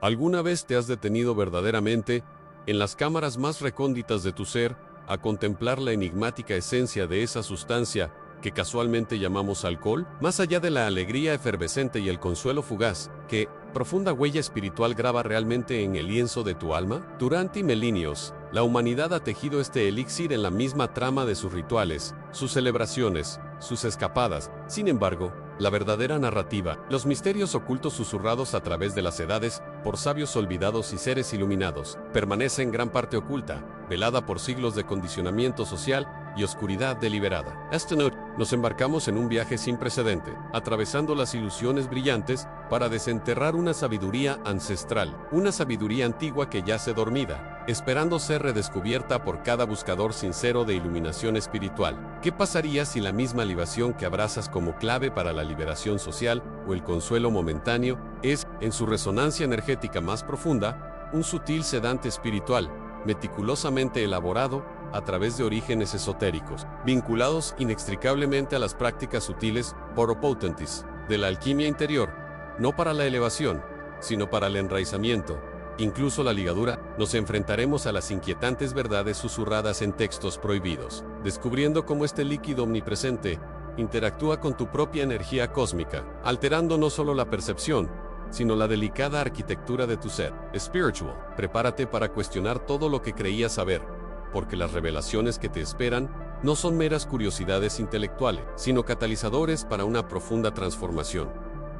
¿Alguna vez te has detenido verdaderamente, en las cámaras más recónditas de tu ser, a contemplar la enigmática esencia de esa sustancia que casualmente llamamos alcohol? Más allá de la alegría efervescente y el consuelo fugaz, ¿qué profunda huella espiritual graba realmente en el lienzo de tu alma? Durante milenios, la humanidad ha tejido este elixir en la misma trama de sus rituales, sus celebraciones, sus escapadas. Sin embargo, la verdadera narrativa, los misterios ocultos susurrados a través de las edades, por sabios olvidados y seres iluminados, permanece en gran parte oculta, velada por siglos de condicionamiento social y oscuridad deliberada. Esta noche, nos embarcamos en un viaje sin precedente, atravesando las ilusiones brillantes para desenterrar una sabiduría ancestral, una sabiduría antigua que yace dormida, esperando ser redescubierta por cada buscador sincero de iluminación espiritual. ¿Qué pasaría si la misma libación que abrazas como clave para la liberación social o el consuelo momentáneo es, en su resonancia energética más profunda, un sutil sedante espiritual, meticulosamente elaborado a través de orígenes esotéricos, vinculados inextricablemente a las prácticas sutiles, poropotentis, de la alquimia interior, no para la elevación, sino para el enraizamiento, incluso la ligadura? Nos enfrentaremos a las inquietantes verdades susurradas en textos prohibidos, descubriendo cómo este líquido omnipresente interactúa con tu propia energía cósmica, alterando no solo la percepción, sino la delicada arquitectura de tu ser. Spiritual, prepárate para cuestionar todo lo que creías saber, porque las revelaciones que te esperan no son meras curiosidades intelectuales, sino catalizadores para una profunda transformación.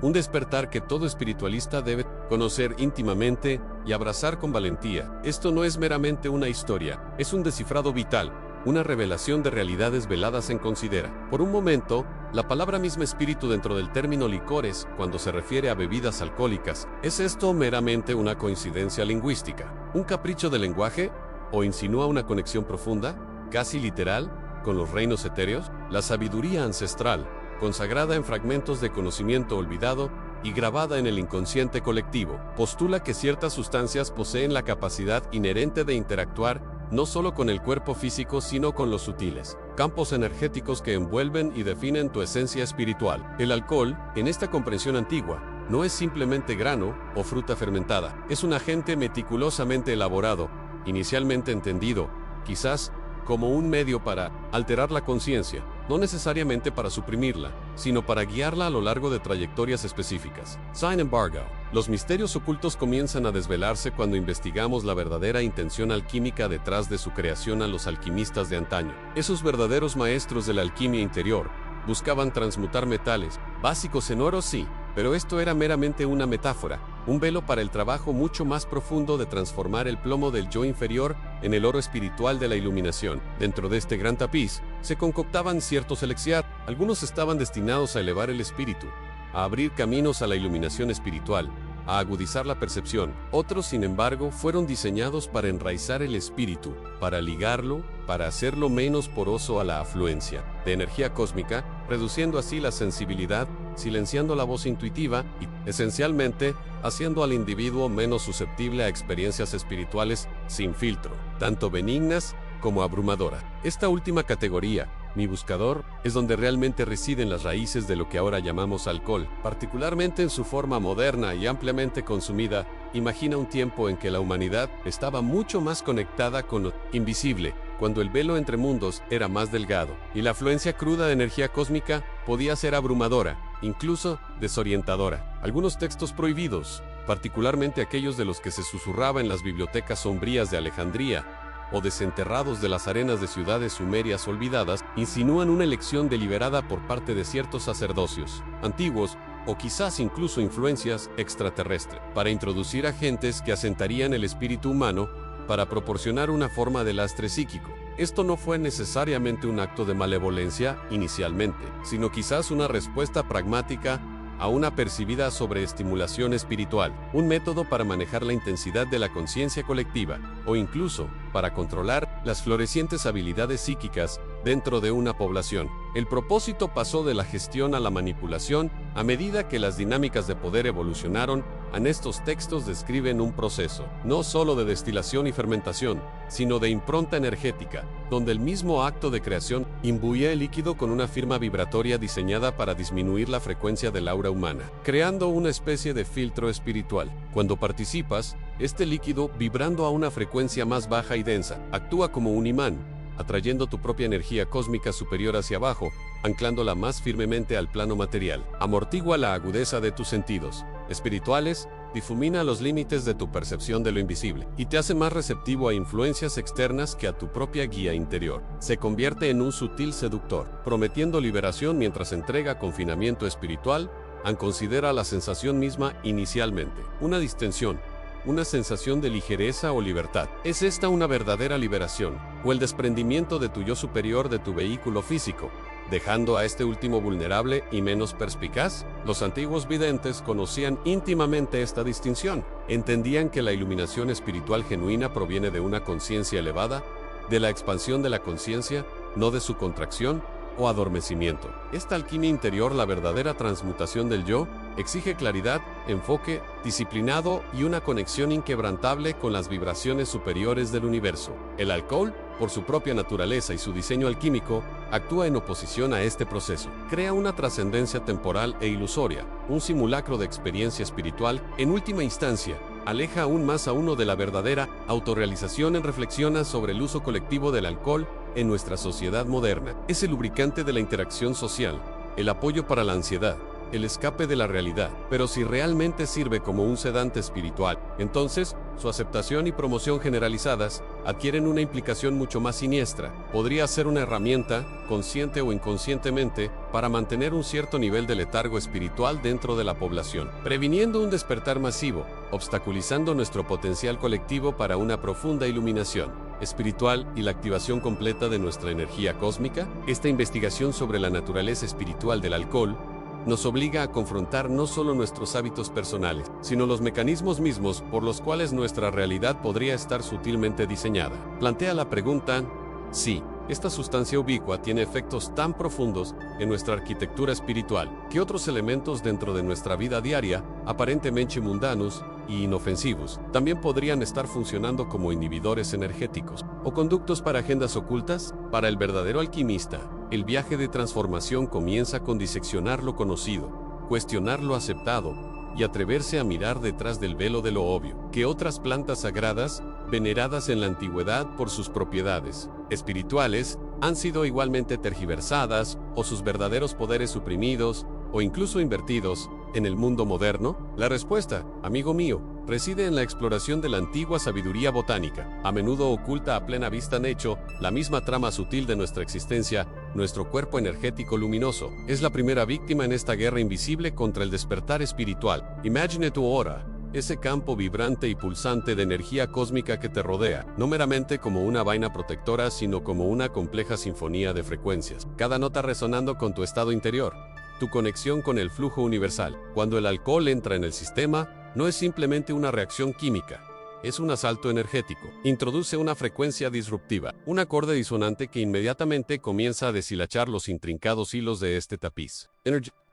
Un despertar que todo espiritualista debe conocer íntimamente y abrazar con valentía. Esto no es meramente una historia, es un descifrado vital, una revelación de realidades veladas en considera. Por un momento, la palabra misma espíritu dentro del término licores, cuando se refiere a bebidas alcohólicas, ¿es esto meramente una coincidencia lingüística, un capricho del lenguaje, o insinúa una conexión profunda, casi literal, con los reinos etéreos? La sabiduría ancestral, consagrada en fragmentos de conocimiento olvidado y grabada en el inconsciente colectivo, postula que ciertas sustancias poseen la capacidad inherente de interactuar no solo con el cuerpo físico, sino con los sutiles campos energéticos que envuelven y definen tu esencia espiritual. El alcohol, en esta comprensión antigua, no es simplemente grano o fruta fermentada, es un agente meticulosamente elaborado, inicialmente entendido, quizás, como un medio para alterar la conciencia, no necesariamente para suprimirla, sino para guiarla a lo largo de trayectorias específicas. Sin embargo, los misterios ocultos comienzan a desvelarse cuando investigamos la verdadera intención alquímica detrás de su creación. A los alquimistas de antaño, esos verdaderos maestros de la alquimia interior, buscaban transmutar metales básicos en oro, sí, pero esto era meramente una metáfora, un velo para el trabajo mucho más profundo de transformar el plomo del yo inferior en el oro espiritual de la iluminación. Dentro de este gran tapiz, se concoctaban ciertos elixirs. Algunos estaban destinados a elevar el espíritu, a abrir caminos a la iluminación espiritual, a agudizar la percepción. Otros, sin embargo, fueron diseñados para enraizar el espíritu, para ligarlo, para hacerlo menos poroso a la afluencia de energía cósmica, reduciendo así la sensibilidad, silenciando la voz intuitiva y, esencialmente, haciendo al individuo menos susceptible a experiencias espirituales sin filtro, tanto benignas como abrumadoras. Esta última categoría, mi buscador, es donde realmente residen las raíces de lo que ahora llamamos alcohol, particularmente en su forma moderna y ampliamente consumida. Imagina un tiempo en que la humanidad estaba mucho más conectada con lo invisible, cuando el velo entre mundos era más delgado, y la afluencia cruda de energía cósmica podía ser abrumadora, incluso desorientadora. Algunos textos prohibidos, particularmente aquellos de los que se susurraba en las bibliotecas sombrías de Alejandría, o desenterrados de las arenas de ciudades sumerias olvidadas, insinúan una elección deliberada por parte de ciertos sacerdocios antiguos, o quizás incluso influencias extraterrestres, para introducir agentes que asentarían el espíritu humano, para proporcionar una forma de lastre psíquico. Esto no fue necesariamente un acto de malevolencia inicialmente, sino quizás una respuesta pragmática a una percibida sobreestimulación espiritual, un método para manejar la intensidad de la conciencia colectiva, o incluso para controlar las florecientes habilidades psíquicas dentro de una población. El propósito pasó de la gestión a la manipulación a medida que las dinámicas de poder evolucionaron. En estos textos describen un proceso, no solo de destilación y fermentación, sino de impronta energética, donde el mismo acto de creación imbuía el líquido con una firma vibratoria diseñada para disminuir la frecuencia del aura humana, creando una especie de filtro espiritual. Cuando participas, este líquido, vibrando a una frecuencia más baja y densa, actúa como un imán, atrayendo tu propia energía cósmica superior hacia abajo, anclándola más firmemente al plano material. Amortigua la agudeza de tus sentidos espirituales, difumina los límites de tu percepción de lo invisible y te hace más receptivo a influencias externas que a tu propia guía interior. Se convierte en un sutil seductor, prometiendo liberación mientras entrega confinamiento espiritual. Considera la sensación misma inicialmente una distensión, una sensación de ligereza o libertad. ¿Es esta una verdadera liberación o el desprendimiento de tu yo superior de tu vehículo físico, dejando a este último vulnerable y menos perspicaz? Los antiguos videntes conocían íntimamente esta distinción. Entendían que la iluminación espiritual genuina proviene de una conciencia elevada, de la expansión de la conciencia, no de su contracción o adormecimiento. Esta alquimia interior, la verdadera transmutación del yo, exige claridad, enfoque, disciplinado y una conexión inquebrantable con las vibraciones superiores del universo. El alcohol, por su propia naturaleza y su diseño alquímico, actúa en oposición a este proceso. Crea una trascendencia temporal e ilusoria, un simulacro de experiencia espiritual. En última instancia, aleja aún más a uno de la verdadera autorrealización. Reflexiona sobre el uso colectivo del alcohol en nuestra sociedad moderna. Es el lubricante de la interacción social, el apoyo para la ansiedad, el escape de la realidad. Pero si realmente sirve como un sedante espiritual, entonces su aceptación y promoción generalizadas adquieren una implicación mucho más siniestra. Podría ser una herramienta, consciente o inconscientemente, para mantener un cierto nivel de letargo espiritual dentro de la población, previniendo un despertar masivo, obstaculizando nuestro potencial colectivo para una profunda iluminación espiritual y la activación completa de nuestra energía cósmica. Esta investigación sobre la naturaleza espiritual del alcohol nos obliga a confrontar no solo nuestros hábitos personales, sino los mecanismos mismos por los cuales nuestra realidad podría estar sutilmente diseñada. Plantea la pregunta: si esta sustancia ubicua tiene efectos tan profundos en nuestra arquitectura espiritual, ¿qué otros elementos dentro de nuestra vida diaria, aparentemente mundanos y inofensivos, también podrían estar funcionando como inhibidores energéticos o conductos para agendas ocultas? Para el verdadero alquimista, el viaje de transformación comienza con diseccionar lo conocido, cuestionar lo aceptado y atreverse a mirar detrás del velo de lo obvio. Que otras plantas sagradas, veneradas en la antigüedad por sus propiedades espirituales, han sido igualmente tergiversadas o sus verdaderos poderes suprimidos o incluso invertidos en el mundo moderno? La respuesta, amigo mío, reside en la exploración de la antigua sabiduría botánica. A menudo oculta a plena vista han hecho la misma trama sutil de nuestra existencia. Nuestro cuerpo energético luminoso es la primera víctima en esta guerra invisible contra el despertar espiritual. Imagine tu aura, ese campo vibrante y pulsante de energía cósmica que te rodea, no meramente como una vaina protectora, sino como una compleja sinfonía de frecuencias, cada nota resonando con tu estado interior, tu conexión con el flujo universal. Cuando el alcohol entra en el sistema, no es simplemente una reacción química, es un asalto energético. Introduce una frecuencia disruptiva, un acorde disonante que inmediatamente comienza a deshilachar los intrincados hilos de este tapiz.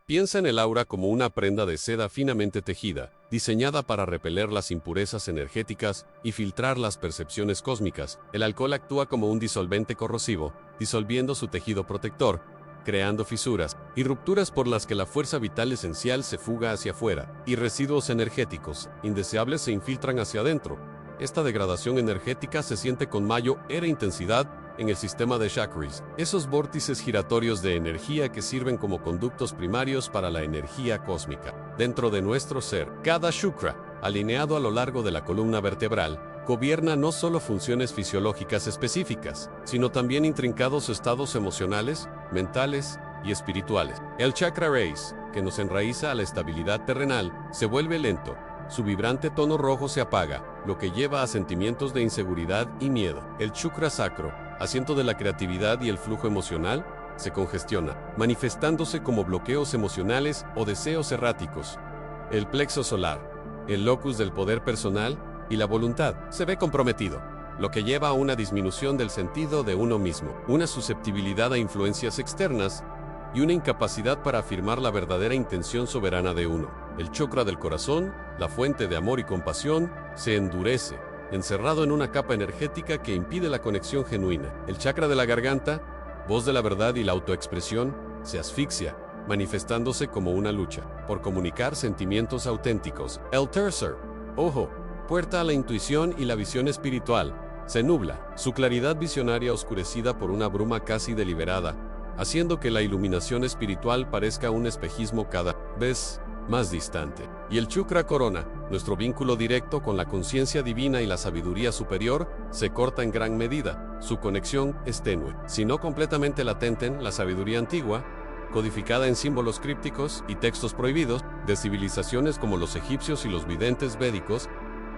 Piensa en el aura como una prenda de seda finamente tejida, diseñada para repeler las impurezas energéticas y filtrar las percepciones cósmicas. El alcohol actúa como un disolvente corrosivo, disolviendo su tejido protector, creando fisuras y rupturas por las que la fuerza vital esencial se fuga hacia afuera, y residuos energéticos indeseables se infiltran hacia adentro. Esta degradación energética se siente con mayor intensidad en el sistema de chakras, esos vórtices giratorios de energía que sirven como conductos primarios para la energía cósmica. Dentro de nuestro ser, cada chakra, alineado a lo largo de la columna vertebral, gobierna no solo funciones fisiológicas específicas, sino también intrincados estados emocionales, mentales y espirituales. El chakra raíz, que nos enraiza a la estabilidad terrenal, se vuelve lento. Su vibrante tono rojo se apaga, lo que lleva a sentimientos de inseguridad y miedo. El chakra sacro, asiento de la creatividad y el flujo emocional, se congestiona, manifestándose como bloqueos emocionales o deseos erráticos. El plexo solar, el locus del poder personal y la voluntad, se ve comprometido. lo que lleva a una disminución del sentido de uno mismo, una susceptibilidad a influencias externas y una incapacidad para afirmar la verdadera intención soberana de uno. El chakra del corazón, la fuente de amor y compasión, se endurece, encerrado en una capa energética que impide la conexión genuina. El chakra de la garganta, voz de la verdad y la autoexpresión, se asfixia, manifestándose como una lucha por comunicar sentimientos auténticos. El tercer ojo, puerta a la intuición y la visión espiritual, se nubla, su claridad visionaria oscurecida por una bruma casi deliberada, haciendo que la iluminación espiritual parezca un espejismo cada vez más distante. Y el chakra corona, nuestro vínculo directo con la conciencia divina y la sabiduría superior, se corta en gran medida. Su conexión es tenue, si no completamente latente en la sabiduría antigua, codificada en símbolos crípticos y textos prohibidos, de civilizaciones como los egipcios y los videntes védicos,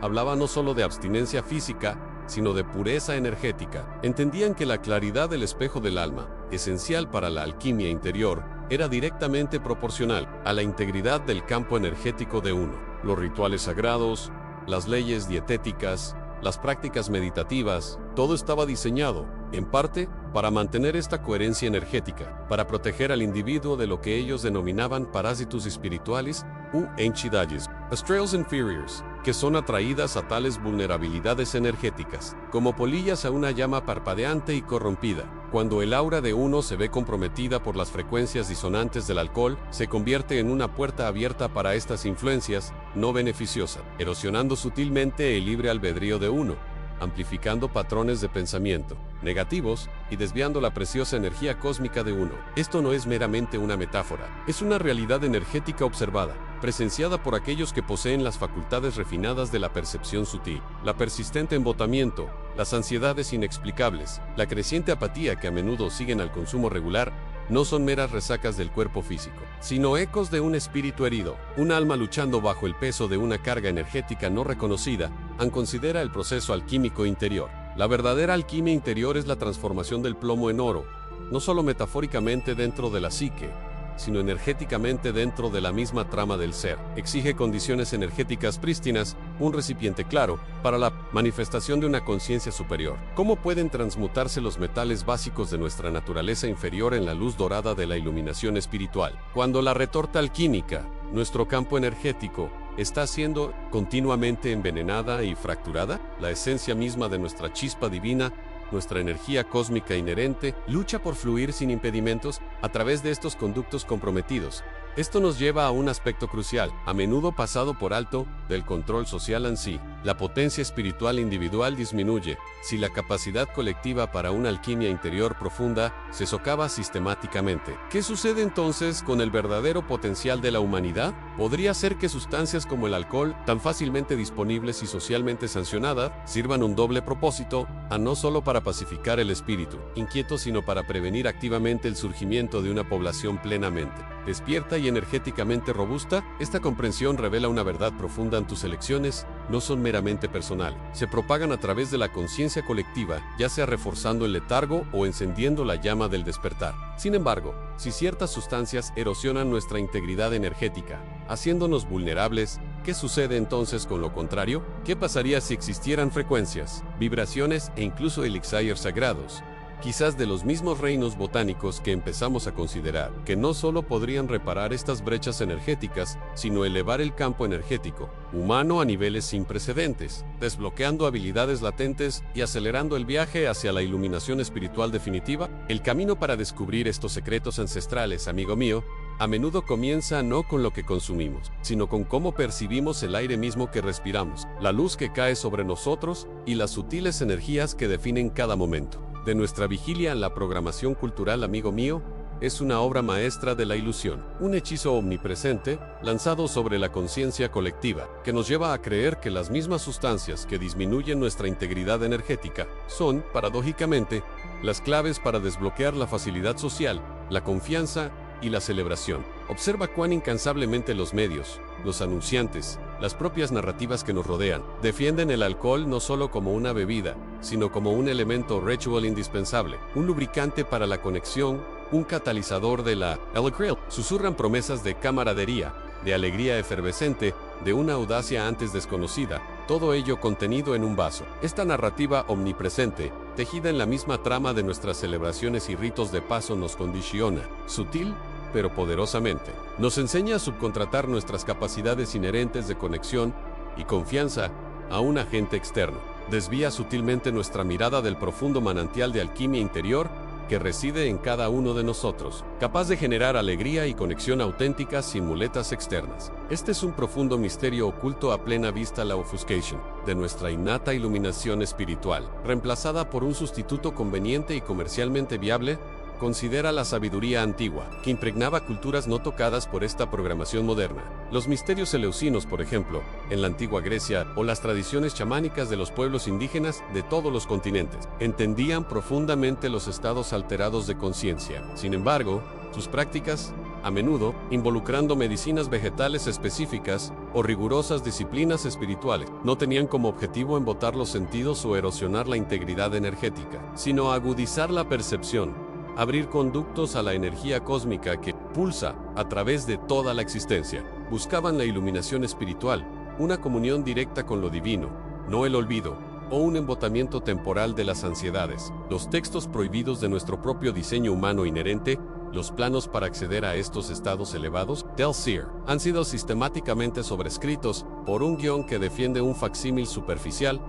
hablaba no solo de abstinencia física, sino de pureza energética. Entendían que la claridad del espejo del alma, esencial para la alquimia interior, era directamente proporcional a la integridad del campo energético de uno. Los rituales sagrados, las leyes dietéticas, las prácticas meditativas, todo estaba diseñado, en parte, para mantener esta coherencia energética, para proteger al individuo de lo que ellos denominaban parásitos espirituales u entidades, astrales inferiors, que son atraídas a tales vulnerabilidades energéticas, como polillas a una llama parpadeante y corrompida. Cuando el aura de uno se ve comprometida por las frecuencias disonantes del alcohol, se convierte en una puerta abierta para estas influencias no beneficiosas, erosionando sutilmente el libre albedrío de uno, amplificando patrones de pensamiento negativos y desviando la preciosa energía cósmica de uno. Esto no es meramente una metáfora, es una realidad energética observada, presenciada por aquellos que poseen las facultades refinadas de la percepción sutil. La persistente embotamiento, las ansiedades inexplicables, la creciente apatía que a menudo siguen al consumo regular, no son meras resacas del cuerpo físico, sino ecos de un espíritu herido, un alma luchando bajo el peso de una carga energética no reconocida. Considera el proceso alquímico interior. La verdadera alquimia interior es la transformación del plomo en oro, no solo metafóricamente dentro de la psique, sino energéticamente dentro de la misma trama del ser. Exige condiciones energéticas prístinas, un recipiente claro, para la manifestación de una conciencia superior. ¿Cómo pueden transmutarse los metales básicos de nuestra naturaleza inferior en la luz dorada de la iluminación espiritual? Cuando la retorta alquímica, nuestro campo energético, está siendo continuamente envenenada y fracturada, la esencia misma de nuestra chispa divina, nuestra energía cósmica inherente, lucha por fluir sin impedimentos a través de estos conductos comprometidos. Esto nos lleva a un aspecto crucial, a menudo pasado por alto, del control social en sí. La potencia espiritual individual disminuye si la capacidad colectiva para una alquimia interior profunda se socava sistemáticamente. ¿Qué sucede entonces con el verdadero potencial de la humanidad? Podría ser que sustancias como el alcohol, tan fácilmente disponibles y socialmente sancionadas, sirvan un doble propósito, no solo para pacificar el espíritu inquieto, sino para prevenir activamente el surgimiento de una población plenamente despierta y energéticamente robusta. Esta comprensión revela una verdad profunda en tus elecciones, no son meramente personales. Se propagan a través de la conciencia colectiva, ya sea reforzando el letargo o encendiendo la llama del despertar. Sin embargo, si ciertas sustancias erosionan nuestra integridad energética, haciéndonos vulnerables, ¿qué sucede entonces con lo contrario? ¿Qué pasaría si existieran frecuencias, vibraciones e incluso elixirs sagrados, quizás de los mismos reinos botánicos que empezamos a considerar, que no solo podrían reparar estas brechas energéticas, sino elevar el campo energético humano a niveles sin precedentes, desbloqueando habilidades latentes y acelerando el viaje hacia la iluminación espiritual definitiva? El camino para descubrir estos secretos ancestrales, amigo mío, a menudo comienza no con lo que consumimos, sino con cómo percibimos el aire mismo que respiramos, la luz que cae sobre nosotros y las sutiles energías que definen cada momento de nuestra vigilia. La programación cultural, amigo mío, es una obra maestra de la ilusión, un hechizo omnipresente lanzado sobre la conciencia colectiva, que nos lleva a creer que las mismas sustancias que disminuyen nuestra integridad energética son, paradójicamente, las claves para desbloquear la facilidad social, la confianza y la celebración. Observa cuán incansablemente los medios, los anunciantes, las propias narrativas que nos rodean, defienden el alcohol no solo como una bebida, sino como un elemento ritual indispensable, un lubricante para la conexión, un catalizador de la alegría. Susurran promesas de camaradería, de alegría efervescente, de una audacia antes desconocida, todo ello contenido en un vaso. Esta narrativa omnipresente, tejida en la misma trama de nuestras celebraciones y ritos de paso, nos condiciona, sutil pero poderosamente. Nos enseña a subcontratar nuestras capacidades inherentes de conexión y confianza a un agente externo. Desvía sutilmente nuestra mirada del profundo manantial de alquimia interior que reside en cada uno de nosotros, capaz de generar alegría y conexión auténticas sin muletas externas. Este es un profundo misterio oculto a plena vista, la ofuscation de nuestra innata iluminación espiritual, reemplazada por un sustituto conveniente y comercialmente viable. Considera la sabiduría antigua, que impregnaba culturas no tocadas por esta programación moderna. Los misterios eleusinos, por ejemplo, en la antigua Grecia, o las tradiciones chamánicas de los pueblos indígenas de todos los continentes, entendían profundamente los estados alterados de conciencia. Sin embargo, sus prácticas, a menudo, involucrando medicinas vegetales específicas o rigurosas disciplinas espirituales, no tenían como objetivo embotar los sentidos o erosionar la integridad energética, sino agudizar la percepción, abrir conductos a la energía cósmica que pulsa a través de toda la existencia. Buscaban la iluminación espiritual, una comunión directa con lo divino, no el olvido, o un embotamiento temporal de las ansiedades. Los textos prohibidos de nuestro propio diseño humano inherente, los planos para acceder a estos estados elevados, del Seer, han sido sistemáticamente sobrescritos por un guión que defiende un facsímil superficial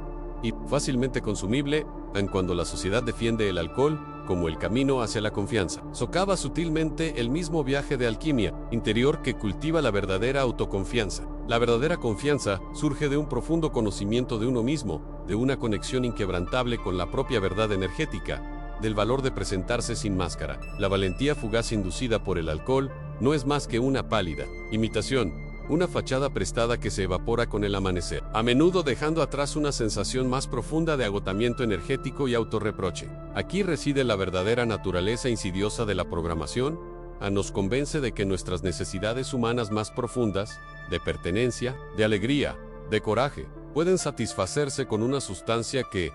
y fácilmente consumible, en cuando la sociedad defiende el alcohol como el camino hacia la confianza. Socava sutilmente el mismo viaje de alquimia interior que cultiva la verdadera autoconfianza. La verdadera confianza surge de un profundo conocimiento de uno mismo, de una conexión inquebrantable con la propia verdad energética, del valor de presentarse sin máscara. La valentía fugaz inducida por el alcohol no es más que una pálida imitación, una fachada prestada que se evapora con el amanecer, a menudo dejando atrás una sensación más profunda de agotamiento energético y autorreproche. Aquí reside la verdadera naturaleza insidiosa de la programación. Nos convence de que nuestras necesidades humanas más profundas, de pertenencia, de alegría, de coraje, pueden satisfacerse con una sustancia que,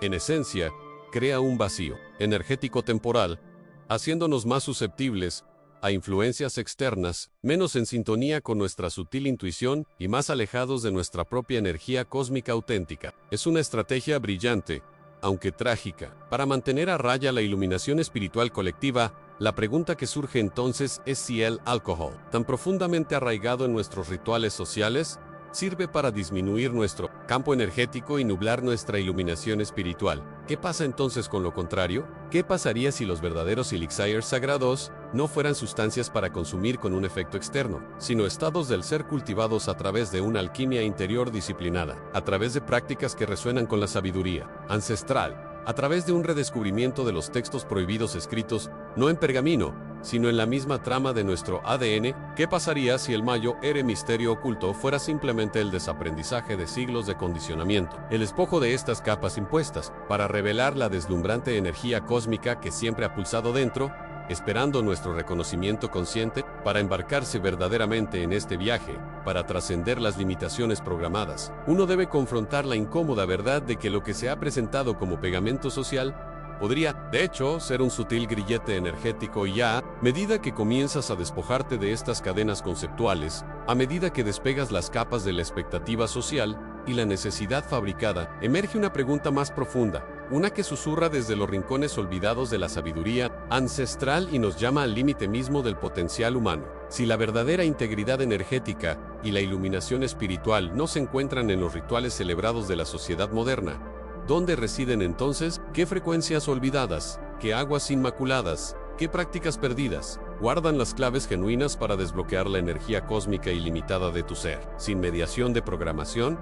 en esencia, crea un vacío energético temporal, haciéndonos más susceptibles a influencias externas, menos en sintonía con nuestra sutil intuición y más alejados de nuestra propia energía cósmica auténtica. Es una estrategia brillante, aunque trágica, para mantener a raya la iluminación espiritual colectiva. La pregunta que surge entonces es si el alcohol, tan profundamente arraigado en nuestros rituales sociales, sirve para disminuir nuestro campo energético y nublar nuestra iluminación espiritual. ¿Qué pasa entonces con lo contrario? ¿Qué pasaría si los verdaderos elixirs sagrados no fueran sustancias para consumir con un efecto externo, sino estados del ser cultivados a través de una alquimia interior disciplinada, a través de prácticas que resuenan con la sabiduría ancestral, a través de un redescubrimiento de los textos prohibidos escritos, no en pergamino, sino en la misma trama de nuestro ADN? ¿Qué pasaría si el Mayo Ere misterio oculto fuera simplemente el desaprendizaje de siglos de condicionamiento, el despojo de estas capas impuestas, para revelar la deslumbrante energía cósmica que siempre ha pulsado dentro, esperando nuestro reconocimiento consciente, para embarcarse verdaderamente en este viaje, para trascender las limitaciones programadas? Uno debe confrontar la incómoda verdad de que lo que se ha presentado como pegamento social podría, de hecho, ser un sutil grillete energético, y a medida que comienzas a despojarte de estas cadenas conceptuales, a medida que despegas las capas de la expectativa social y la necesidad fabricada, emerge una pregunta más profunda, una que susurra desde los rincones olvidados de la sabiduría ancestral y nos llama al límite mismo del potencial humano. Si la verdadera integridad energética y la iluminación espiritual no se encuentran en los rituales celebrados de la sociedad moderna, ¿dónde residen entonces? ¿Qué frecuencias olvidadas? ¿Qué aguas inmaculadas? ¿Qué prácticas perdidas guardan las claves genuinas para desbloquear la energía cósmica ilimitada de tu ser? Sin mediación de programación,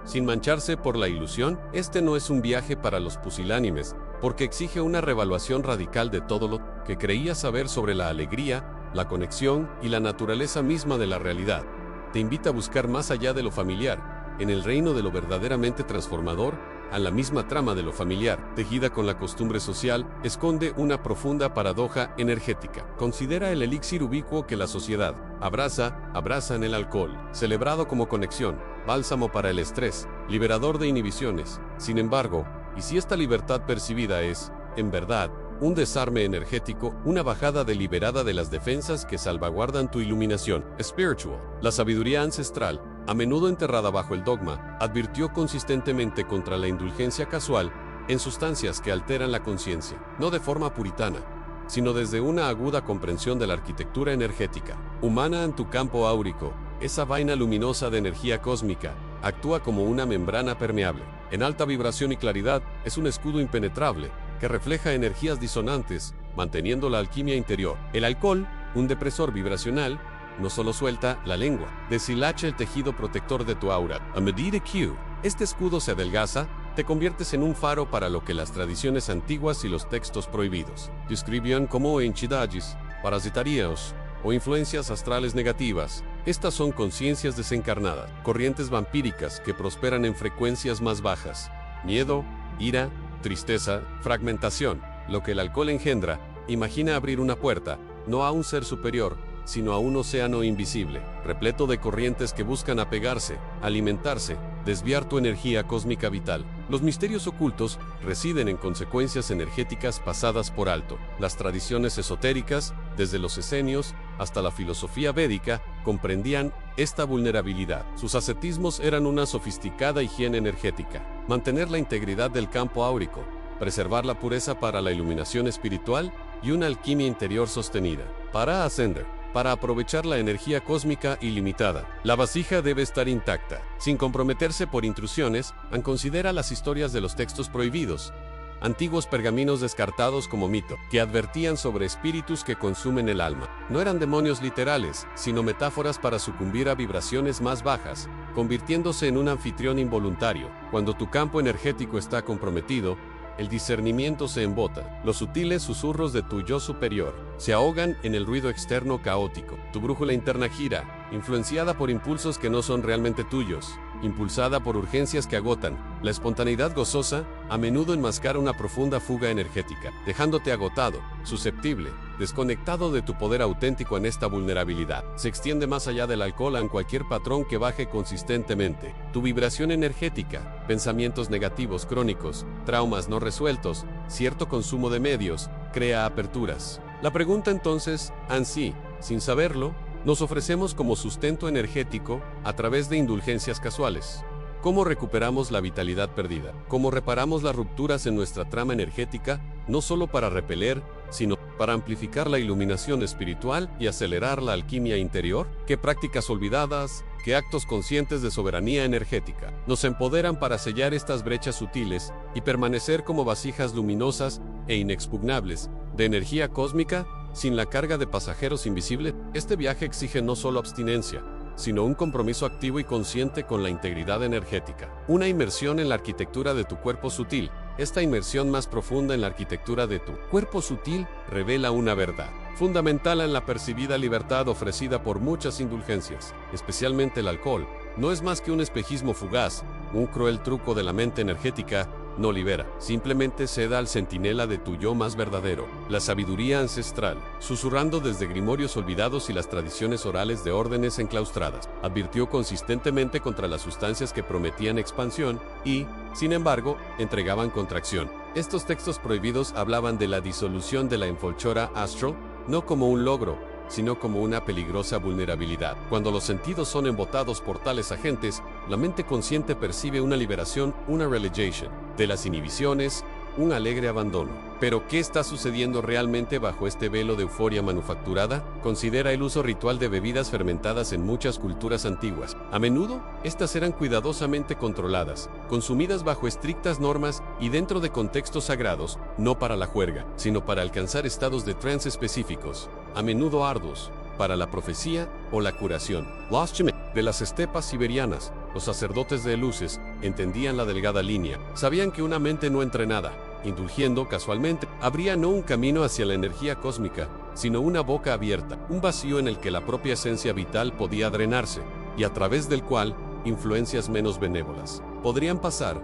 sin mancharse por la ilusión, este no es un viaje para los pusilánimes, porque exige una reevaluación radical de todo lo que creías saber sobre la alegría, la conexión y la naturaleza misma de la realidad. Te invita a buscar más allá de lo familiar, en el reino de lo verdaderamente transformador. A la misma trama de lo familiar, tejida con la costumbre social, esconde una profunda paradoja energética. Considera el elixir ubicuo que la sociedad abraza en el alcohol, celebrado como conexión, bálsamo para el estrés, liberador de inhibiciones. Sin embargo, ¿y si esta libertad percibida es, en verdad, un desarme energético, una bajada deliberada de las defensas que salvaguardan tu iluminación spiritual? La sabiduría ancestral a menudo enterrada bajo el dogma, advirtió consistentemente contra la indulgencia casual en sustancias que alteran la conciencia, no de forma puritana, sino desde una aguda comprensión de la arquitectura energética humana. En tu campo áurico, esa vaina luminosa de energía cósmica actúa como una membrana permeable. En alta vibración y claridad, es un escudo impenetrable que refleja energías disonantes, manteniendo la alquimia interior. El alcohol, un depresor vibracional, no solo suelta la lengua, deshilacha el tejido protector de tu aura. A medida que este escudo se adelgaza, te conviertes en un faro para lo que las tradiciones antiguas y los textos prohibidos describían como entidades parasitarias o influencias astrales negativas. Estas son conciencias desencarnadas, corrientes vampíricas que prosperan en frecuencias más bajas. Miedo, ira, tristeza, fragmentación. Lo que el alcohol engendra, imagina abrir una puerta, no a un ser superior, sino a un océano invisible, repleto de corrientes que buscan apegarse, alimentarse, desviar tu energía cósmica vital. Los misterios ocultos residen en consecuencias energéticas pasadas por alto. Las tradiciones esotéricas, desde los esenios hasta la filosofía védica, comprendían esta vulnerabilidad. Sus ascetismos eran una sofisticada higiene energética. Mantener la integridad del campo áurico, preservar la pureza para la iluminación espiritual y una alquimia interior sostenida. Para ascender, para aprovechar la energía cósmica ilimitada, la vasija debe estar intacta, sin comprometerse por intrusiones. Considera las historias de los textos prohibidos, antiguos pergaminos descartados como mito, que advertían sobre espíritus que consumen el alma. No eran demonios literales, sino metáforas para sucumbir a vibraciones más bajas, convirtiéndose en un anfitrión involuntario. Cuando tu campo energético está comprometido, el discernimiento se embota. Los sutiles susurros de tu yo superior se ahogan en el ruido externo caótico. Tu brújula interna gira, influenciada por impulsos que no son realmente tuyos, impulsada por urgencias que agotan. La espontaneidad gozosa a menudo enmascara una profunda fuga energética, dejándote agotado, susceptible, desconectado de tu poder auténtico. En esta vulnerabilidad se extiende más allá del alcohol en cualquier patrón que baje consistentemente tu vibración energética, pensamientos negativos crónicos, traumas no resueltos, cierto consumo de medios, crea aperturas. La pregunta entonces, ansí, sin saberlo, nos ofrecemos como sustento energético a través de indulgencias casuales. ¿Cómo recuperamos la vitalidad perdida? ¿Cómo reparamos las rupturas en nuestra trama energética, no solo para repeler, sino para amplificar la iluminación espiritual y acelerar la alquimia interior? ¿Qué prácticas olvidadas, qué actos conscientes de soberanía energética nos empoderan para sellar estas brechas sutiles y permanecer como vasijas luminosas e inexpugnables de energía cósmica, sin la carga de pasajeros invisibles? Este viaje exige no solo abstinencia, sino un compromiso activo y consciente con la integridad energética. Una inmersión en la arquitectura de tu cuerpo sutil. Esta inmersión más profunda en la arquitectura de tu cuerpo sutil revela una verdad fundamental en la percibida libertad ofrecida por muchas indulgencias, especialmente el alcohol. No es más que un espejismo fugaz, un cruel truco de la mente energética. No libera, simplemente ceda al centinela de tu yo más verdadero, la sabiduría ancestral, susurrando desde grimorios olvidados y las tradiciones orales de órdenes enclaustradas. Advirtió consistentemente contra las sustancias que prometían expansión y, sin embargo, entregaban contracción. Estos textos prohibidos hablaban de la disolución de la enfolchora astral, no como un logro, sino como una peligrosa vulnerabilidad. Cuando los sentidos son embotados por tales agentes, la mente consciente percibe una liberación, una relegation, de las inhibiciones, un alegre abandono. Pero, ¿qué está sucediendo realmente bajo este velo de euforia manufacturada? Considera el uso ritual de bebidas fermentadas en muchas culturas antiguas. A menudo, estas eran cuidadosamente controladas, consumidas bajo estrictas normas y dentro de contextos sagrados, no para la juerga, sino para alcanzar estados de trance específicos, a menudo arduos, para la profecía o la curación. Los de las estepas siberianas, los sacerdotes de luces, entendían la delgada línea. Sabían que una mente no entrenada, indulgiendo casualmente, abría no un camino hacia la energía cósmica, sino una boca abierta, un vacío en el que la propia esencia vital podía drenarse, y a través del cual influencias menos benévolas podrían pasar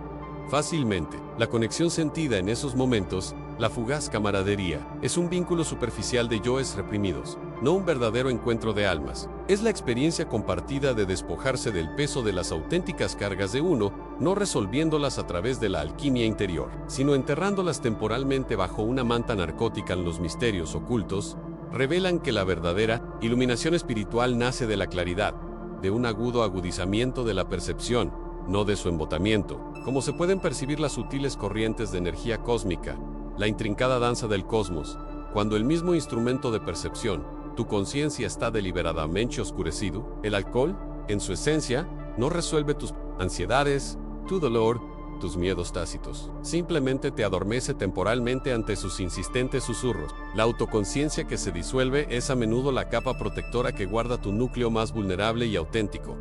fácilmente. La conexión sentida en esos momentos, la fugaz camaradería, es un vínculo superficial de yoes reprimidos, no un verdadero encuentro de almas. Es la experiencia compartida de despojarse del peso de las auténticas cargas de uno, no resolviéndolas a través de la alquimia interior, sino enterrándolas temporalmente bajo una manta narcótica. En los misterios ocultos revelan que la verdadera iluminación espiritual nace de la claridad, de un agudo agudizamiento de la percepción, no de su embotamiento. Como se pueden percibir las sutiles corrientes de energía cósmica, la intrincada danza del cosmos, cuando el mismo instrumento de percepción, tu conciencia, está deliberadamente oscurecido. El alcohol, en su esencia, no resuelve tus ansiedades, tu dolor, tus miedos tácitos. Simplemente te adormece temporalmente ante sus insistentes susurros. La autoconciencia que se disuelve es a menudo la capa protectora que guarda tu núcleo más vulnerable y auténtico,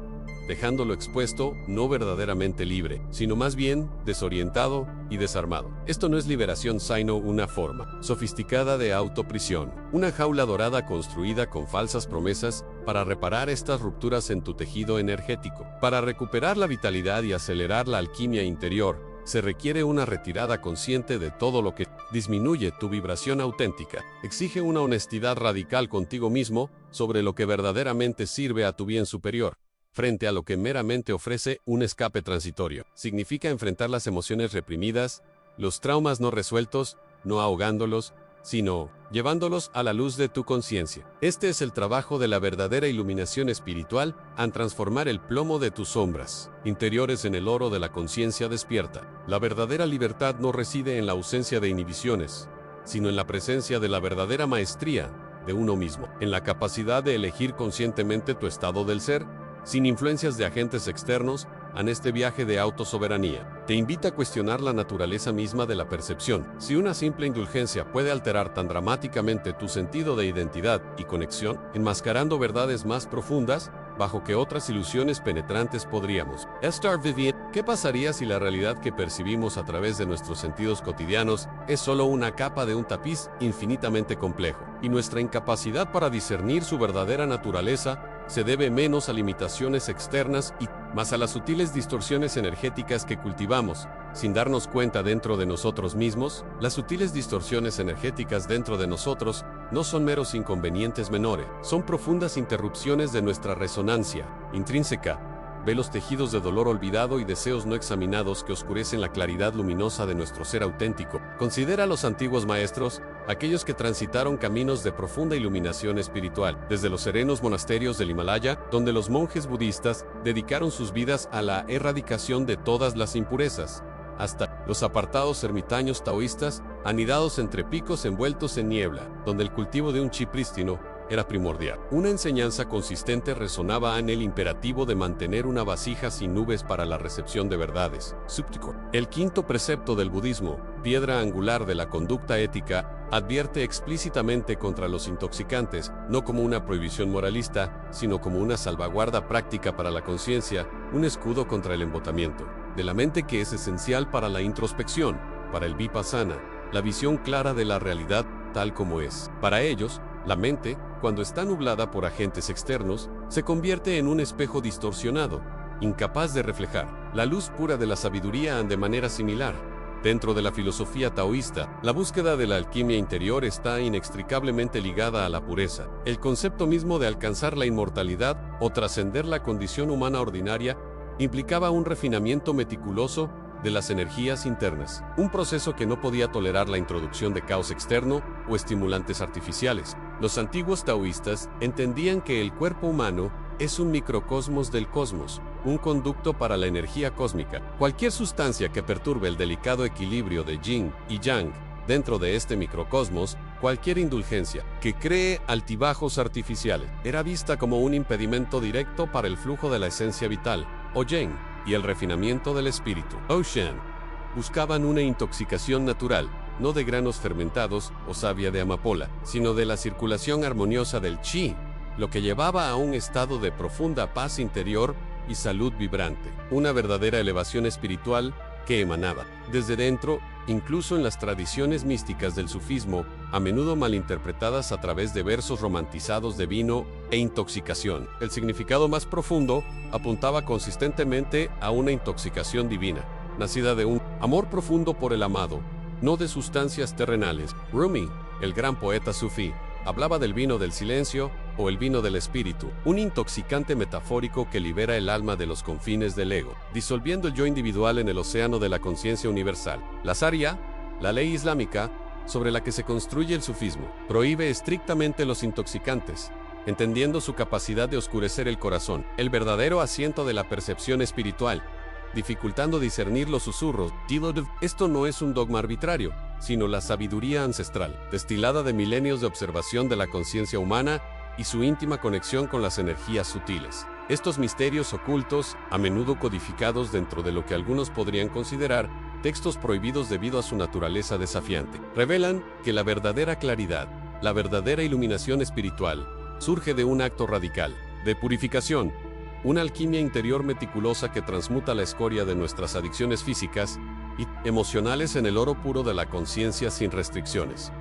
dejándolo expuesto, no verdaderamente libre, sino más bien desorientado y desarmado. Esto no es liberación, sino una forma sofisticada de autoprisión, una jaula dorada construida con falsas promesas para reparar estas rupturas en tu tejido energético. Para recuperar la vitalidad y acelerar la alquimia interior, se requiere una retirada consciente de todo lo que disminuye tu vibración auténtica. Exige una honestidad radical contigo mismo sobre lo que verdaderamente sirve a tu bien superior, frente a lo que meramente ofrece un escape transitorio. Significa enfrentar las emociones reprimidas, los traumas no resueltos, no ahogándolos, sino llevándolos a la luz de tu conciencia. Este es el trabajo de la verdadera iluminación espiritual, al transformar el plomo de tus sombras interiores en el oro de la conciencia despierta. La verdadera libertad no reside en la ausencia de inhibiciones, sino en la presencia de la verdadera maestría de uno mismo, en la capacidad de elegir conscientemente tu estado del ser, sin influencias de agentes externos, en este viaje de autosoberanía. Te invita a cuestionar la naturaleza misma de la percepción. Si una simple indulgencia puede alterar tan dramáticamente tu sentido de identidad y conexión, enmascarando verdades más profundas, bajo que otras ilusiones penetrantes podríamos estar viviendo. ¿Qué pasaría si la realidad que percibimos a través de nuestros sentidos cotidianos es solo una capa de un tapiz infinitamente complejo, y nuestra incapacidad para discernir su verdadera naturaleza se debe menos a limitaciones externas y más a las sutiles distorsiones energéticas que cultivamos, sin darnos cuenta dentro de nosotros mismos? Las sutiles distorsiones energéticas dentro de nosotros no son meros inconvenientes menores, son profundas interrupciones de nuestra resonancia intrínseca. Ve los tejidos de dolor olvidado y deseos no examinados que oscurecen la claridad luminosa de nuestro ser auténtico. Considera a los antiguos maestros, aquellos que transitaron caminos de profunda iluminación espiritual, desde los serenos monasterios del Himalaya, donde los monjes budistas dedicaron sus vidas a la erradicación de todas las impurezas, hasta los apartados ermitaños taoístas, anidados entre picos envueltos en niebla, donde el cultivo de un chi prístino era primordial. Una enseñanza consistente resonaba en el imperativo de mantener una vasija sin nubes para la recepción de verdades. El quinto precepto del budismo, piedra angular de la conducta ética, advierte explícitamente contra los intoxicantes, no como una prohibición moralista, sino como una salvaguarda práctica para la conciencia, un escudo contra el embotamiento de la mente que es esencial para la introspección, para el vipassana, la visión clara de la realidad tal como es. Para ellos, la mente, cuando está nublada por agentes externos, se convierte en un espejo distorsionado, incapaz de reflejar la luz pura de la sabiduría. De manera similar, dentro de la filosofía taoísta, la búsqueda de la alquimia interior está inextricablemente ligada a la pureza. El concepto mismo de alcanzar la inmortalidad o trascender la condición humana ordinaria implicaba un refinamiento meticuloso de las energías internas, un proceso que no podía tolerar la introducción de caos externo o estimulantes artificiales. Los antiguos taoístas entendían que el cuerpo humano es un microcosmos del cosmos, un conducto para la energía cósmica. Cualquier sustancia que perturbe el delicado equilibrio de yin y yang dentro de este microcosmos, cualquier indulgencia que cree altibajos artificiales, era vista como un impedimento directo para el flujo de la esencia vital, o yin, y el refinamiento del espíritu, o shen. Buscaban una intoxicación natural, no de granos fermentados o savia de amapola, sino de la circulación armoniosa del chi, lo que llevaba a un estado de profunda paz interior y salud vibrante, una verdadera elevación espiritual que emanaba desde dentro. Incluso en las tradiciones místicas del sufismo, a menudo malinterpretadas a través de versos romantizados de vino e intoxicación, el significado más profundo apuntaba consistentemente a una intoxicación divina, nacida de un amor profundo por el amado, no de sustancias terrenales. Rumi, el gran poeta sufí, hablaba del vino del silencio o el vino del espíritu, un intoxicante metafórico que libera el alma de los confines del ego, disolviendo el yo individual en el océano de la conciencia universal. La Sharia, la ley islámica sobre la que se construye el sufismo, prohíbe estrictamente los intoxicantes, entendiendo su capacidad de oscurecer el corazón, el verdadero asiento de la percepción espiritual, dificultando discernir los susurros. Esto no es un dogma arbitrario, sino la sabiduría ancestral, destilada de milenios de observación de la conciencia humana y su íntima conexión con las energías sutiles. Estos misterios ocultos, a menudo codificados dentro de lo que algunos podrían considerar textos prohibidos debido a su naturaleza desafiante, revelan que la verdadera claridad, la verdadera iluminación espiritual, surge de un acto radical, de purificación, una alquimia interior meticulosa que transmuta la escoria de nuestras adicciones físicas y emocionales en el oro puro de la conciencia sin restricciones.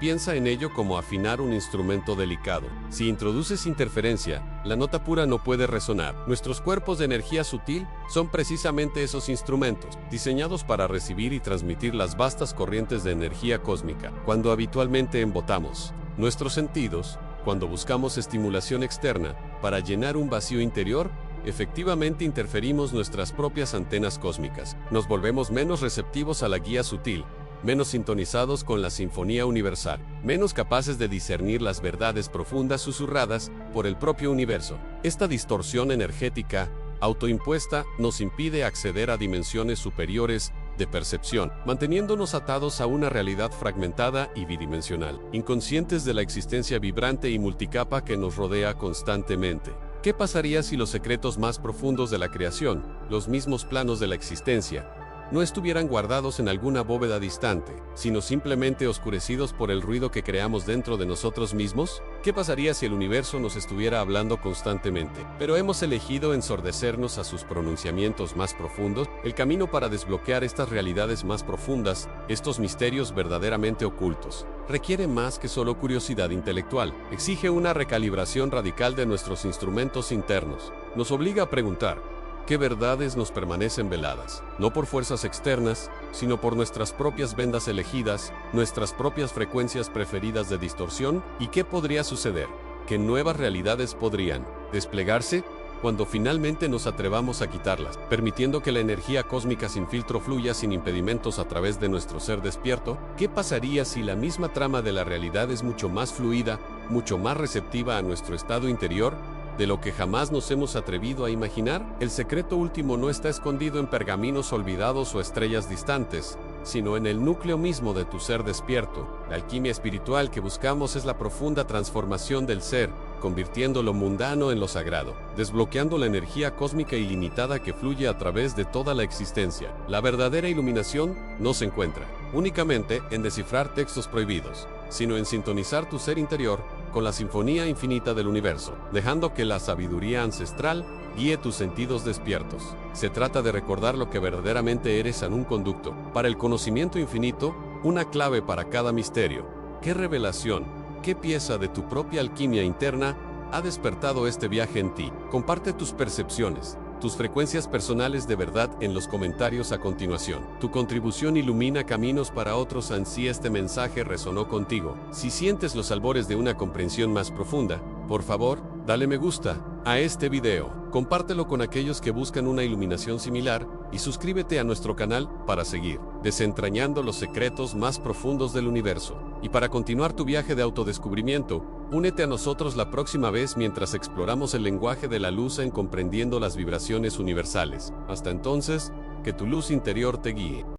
Piensa en ello como afinar un instrumento delicado. Si introduces interferencia, la nota pura no puede resonar. Nuestros cuerpos de energía sutil son precisamente esos instrumentos, diseñados para recibir y transmitir las vastas corrientes de energía cósmica. Cuando habitualmente embotamos nuestros sentidos, cuando buscamos estimulación externa para llenar un vacío interior, efectivamente interferimos nuestras propias antenas cósmicas. Nos volvemos menos receptivos a la guía sutil, menos sintonizados con la sinfonía universal, menos capaces de discernir las verdades profundas susurradas por el propio universo. Esta distorsión energética, autoimpuesta, nos impide acceder a dimensiones superiores de percepción, manteniéndonos atados a una realidad fragmentada y bidimensional, inconscientes de la existencia vibrante y multicapa que nos rodea constantemente. ¿Qué pasaría si los secretos más profundos de la creación, los mismos planos de la existencia, no estuvieran guardados en alguna bóveda distante, sino simplemente oscurecidos por el ruido que creamos dentro de nosotros mismos? ¿Qué pasaría si el universo nos estuviera hablando constantemente, pero hemos elegido ensordecernos a sus pronunciamientos más profundos? El camino para desbloquear estas realidades más profundas, estos misterios verdaderamente ocultos, requiere más que solo curiosidad intelectual. Exige una recalibración radical de nuestros instrumentos internos. Nos obliga a preguntar: ¿qué verdades nos permanecen veladas? No por fuerzas externas, sino por nuestras propias vendas elegidas, nuestras propias frecuencias preferidas de distorsión. ¿Y qué podría suceder? ¿Qué nuevas realidades podrían desplegarse cuando finalmente nos atrevamos a quitarlas, permitiendo que la energía cósmica sin filtro fluya sin impedimentos a través de nuestro ser despierto? ¿Qué pasaría si la misma trama de la realidad es mucho más fluida, mucho más receptiva a nuestro estado interior, de lo que jamás nos hemos atrevido a imaginar? El secreto último no está escondido en pergaminos olvidados o estrellas distantes, sino en el núcleo mismo de tu ser despierto. La alquimia espiritual que buscamos es la profunda transformación del ser, convirtiendo lo mundano en lo sagrado, desbloqueando la energía cósmica ilimitada que fluye a través de toda la existencia. La verdadera iluminación no se encuentra únicamente en descifrar textos prohibidos, sino en sintonizar tu ser interior con la sinfonía infinita del universo, dejando que la sabiduría ancestral guíe tus sentidos despiertos. Se trata de recordar lo que verdaderamente eres en un conducto para el conocimiento infinito, una clave para cada misterio. ¿Qué revelación, qué pieza de tu propia alquimia interna ha despertado este viaje en ti? Comparte tus percepciones, tus frecuencias personales de verdad en los comentarios a continuación. Tu contribución ilumina caminos para otros. Si este mensaje resonó contigo, si sientes los albores de una comprensión más profunda, por favor, dale me gusta a este video, compártelo con aquellos que buscan una iluminación similar y suscríbete a nuestro canal para seguir desentrañando los secretos más profundos del universo. Y para continuar tu viaje de autodescubrimiento, únete a nosotros la próxima vez mientras exploramos el lenguaje de la luz en comprendiendo las vibraciones universales. Hasta entonces, que tu luz interior te guíe.